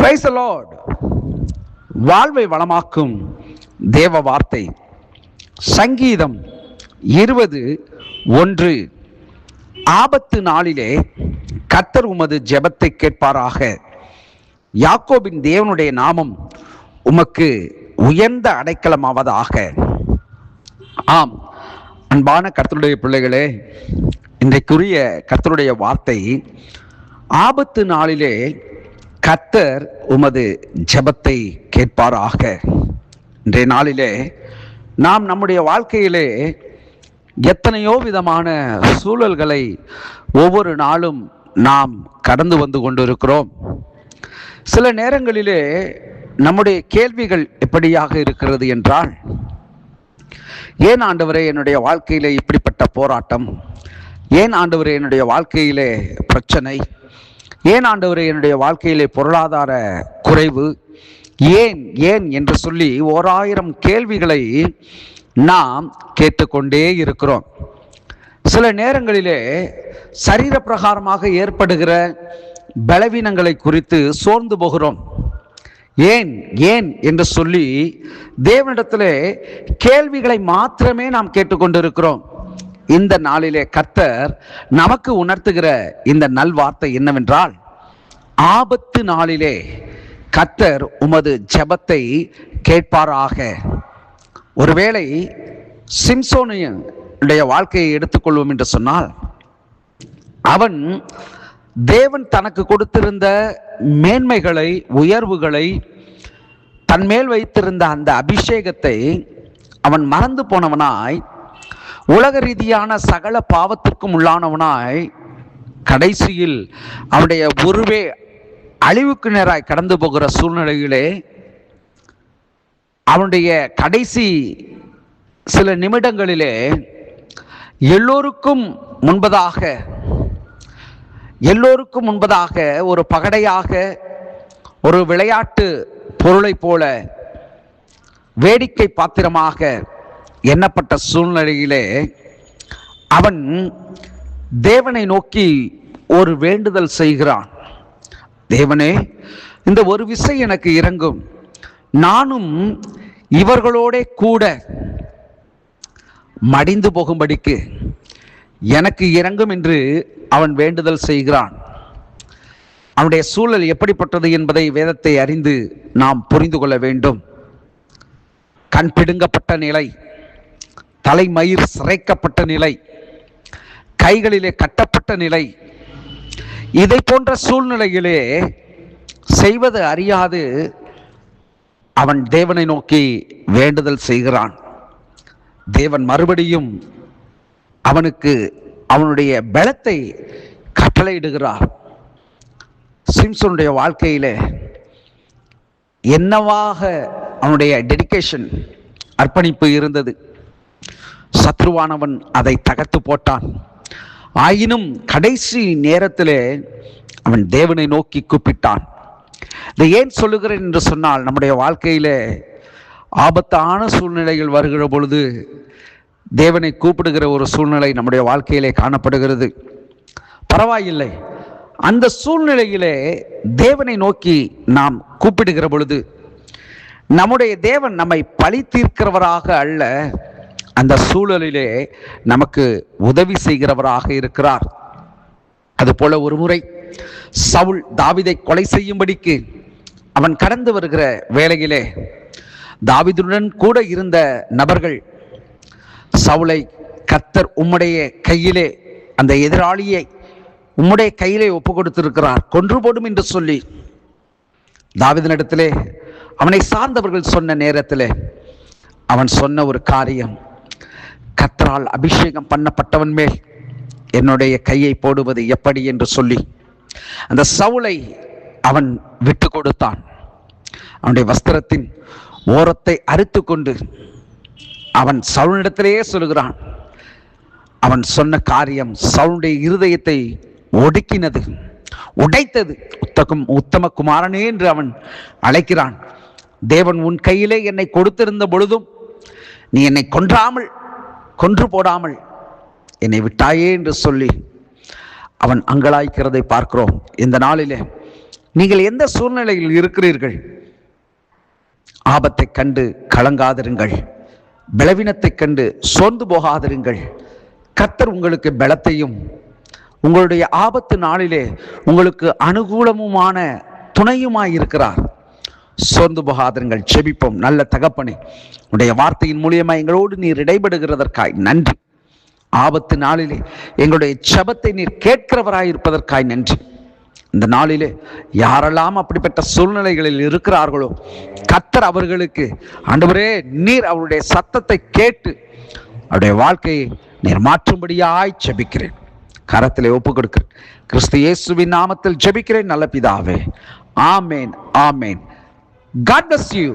Praise the Lord. வாழ்வை வளமாக்கும் தேவ வார்த்தை. சங்கீதம் 20:1. ஆபத்து நாளிலே கர்த்தர் உமது ஜெபத்தை கேட்பாராக. யாக்கோபின் தேவனுடைய நாமம் உமக்கு உயர்ந்த அடைக்கலமாவதாக. ஆம், அன்பான கர்த்தருடைய பிள்ளைகளே, இன்றைக்குரிய கர்த்தருடைய வார்த்தை, ஆபத்து நாளிலே கர்த்தர் உமது ஜெபத்தை கேட்பாராக. இன்றைய நாளிலே நாம் நம்முடைய வாழ்க்கையிலே எத்தனையோ விதமான சூழல்களை ஒவ்வொரு நாளும் நாம் கடந்து வந்து கொண்டிருக்கிறோம். சில நேரங்களிலே நம்முடைய கேள்விகள் எப்படியாக இருக்கிறது என்றால், ஏன் ஆண்டவரே என்னுடைய வாழ்க்கையிலே இப்படிப்பட்ட போராட்டம்? ஏன் ஆண்டவரே என்னுடைய வாழ்க்கையிலே பிரச்சனை? ஏன் ஆண்டவரே என்னுடைய வாழ்க்கையிலே பொருளாதார குறைவு? ஏன் ஏன் என்று சொல்லி 1000 கேள்விகளை நாம் கேட்டுக்கொண்டே இருக்கிறோம். சில நேரங்களிலே சரீர பிரகாரமாக ஏற்படுகிற பலவீனங்களை குறித்து சோர்ந்து போகிறோம். ஏன் ஏன் என்று சொல்லி தேவனிடத்திலே கேள்விகளை மாத்திரமே நாம் கேட்டுக்கொண்டிருக்கிறோம். இந்த நாளிலே கர்த்தர் நமக்கு உணர்த்துகிற இந்த நல்வார்த்தை என்னவென்றால், ஆபத்து நாளிலே கர்த்தர் உமது ஜெபத்தை கேட்பாராக. ஒருவேளை சிம்சோனுடைய வாழ்க்கையை எடுத்துக்கொள்வோம் என்று சொன்னால், அவன் தேவன் தனக்கு கொடுத்திருந்த மேன்மைகளை, உயர்வுகளை, தன்மேல் வைத்திருந்த அந்த அபிஷேகத்தை அவன் மறந்து போனவனாய், உலக ரீதியான சகல பாவத்திற்கும் உள்ளானவனாய், கடைசியில் அவனுடைய உருவே அழிவுக்கு நேராய் கடந்து போகிற சூழ்நிலையிலே அவனுடைய கடைசி சில நிமிடங்களிலே எல்லோருக்கும் முன்பதாக ஒரு பகடையாக, ஒரு விளையாட்டு பொருளை போல, வேடிக்கை பாத்திரமாக எண்ணப்பட்ட சூழ்நிலையிலே அவன் தேவனை நோக்கி ஒரு வேண்டுதல் செய்கிறான். தேவனே, இந்த ஒரு விசை எனக்கு இறங்கும், நானும் இவர்களோட கூட மடிந்து போகும்படிக்கு எனக்கு இறங்கும் என்று அவன் வேண்டுதல் செய்கிறான். அவனுடைய சூழல் எப்படிப்பட்டது என்பதை வேதத்தை அறிந்து நாம் புரிந்து கொள்ள வேண்டும். கண் பிடுங்கப்பட்ட நிலை, தலைமயிர் சிரைக்கப்பட்ட நிலை, கைகளிலே கட்டப்பட்ட நிலை, இதை போன்ற சூழ்நிலையிலே செய்வது அறியாது அவன் தேவனை நோக்கி வேண்டுதல் செய்கிறான். தேவன் மறுபடியும் அவனுக்கு அவனுடைய பலத்தை கட்டளையிடுகிறார். சிம்சோனுடைய வாழ்க்கையிலே என்னவாக அவனுடைய டெடிகேஷன், அர்ப்பணிப்பு இருந்தது. சத்ருவானவன் அதை தகர்த்து போட்டான். ஆயினும் கடைசி நேரத்திலே அவன் தேவனை நோக்கி கூப்பிட்டான். இதை ஏன் சொல்லுகிறேன் என்று சொன்னால், நம்முடைய வாழ்க்கையிலே ஆபத்தான சூழ்நிலைகள் வருகிற பொழுது தேவனை கூப்பிடுகிற ஒரு சூழ்நிலை நம்முடைய வாழ்க்கையிலே காணப்படுகிறது. பரவாயில்லை, அந்த சூழ்நிலையிலே தேவனை நோக்கி நாம் கூப்பிடுகிற பொழுது நம்முடைய தேவன் நம்மை பழி தீர்க்கிறவராக அல்ல, அந்த சூழலிலே நமக்கு உதவி செய்கிறவராக இருக்கிறார். அதுபோல ஒரு முறை சவுல் தாவீதை கொலை செய்யும்படிக்கு அவன் கடந்து வருகிற வேளையிலே தாவீதுடன் கூட இருந்த நபர்கள் சவுலை, கர்த்தர் உம்முடைய கையிலே, அந்த எதிராளியை உம்முடைய கையிலே ஒப்பு கொடுத்திருக்கிறார், கொன்று போடும் என்று சொல்லி தாவீதினிடத்திலே அவனை சார்ந்தவர்கள் சொன்ன நேரத்திலே அவன் சொன்ன ஒரு காரியம், கர்த்தரால் அபிஷேகம் பண்ணப்பட்டவன் மேல் என்னுடைய கையை போடுவது எப்படி என்று சொல்லி அந்த சவுலை அவன் விட்டு கொடுத்தான். அவனுடைய வஸ்திரத்தின் ஓரத்தை அறுத்து கொண்டு அவன் சவுலிடத்திலேயே சொல்கிறான். அவன் சொன்ன காரியம் சவுளுடைய இருதயத்தை ஒடுக்கினது, உடைத்தது. உத்தம குமாரனே என்று அவன் அழைக்கிறான். தேவன் உன் கையிலே என்னை கொடுத்திருந்த பொழுதும் நீ என்னை கொன்று போடாமல் என்னை விட்டாயே என்று சொல்லி அவன் அங்கலாய்க்கிறதை பார்க்கிறோம். இந்த நாளிலே நீங்கள் எந்த சூழ்நிலையில் இருக்கிறீர்கள்? ஆபத்தை கண்டு கலங்காதிருங்கள், பலவீனத்தை கண்டு சோர்ந்து போகாதிருங்கள். கர்த்தர் உங்களுக்கு பலத்தையும் உங்களுடைய ஆபத்து நாளிலே உங்களுக்கு அனுகூலமுமான துணையுமாய் இருக்கிறார். சோர்ந்து போகாதிருங்கள். ஜெபிப்போம். நல்ல தகப்பனே, உடைய வார்த்தையின் மூலியமா எங்களோடு நீர் இடைபடுகிறதற்காய் நன்றி. ஆபத்து நாளிலே எங்களுடைய ஜெபத்தை நீர் கேட்கிறவராய் இருப்பதற்காய் நன்றி. இந்த நாளிலே யாரெல்லாம் அப்படிப்பட்ட சூழ்நிலைகளில் இருக்கிறார்களோ, கர்த்தர் அவர்களுக்கு ஆண்டவரே நீர் அவருடைய சத்தத்தை கேட்டு அவருடைய வாழ்க்கையை நீர் மாற்றும்படியாய் ஜெபிக்கிறேன். கரத்திலே ஒப்பு கொடுக்கிறேன். கிறிஸ்து இயேசுவின் நாமத்தில் ஜெபிக்கிறேன் நல்ல பிதாவே. ஆமேன், ஆமேன். God bless you.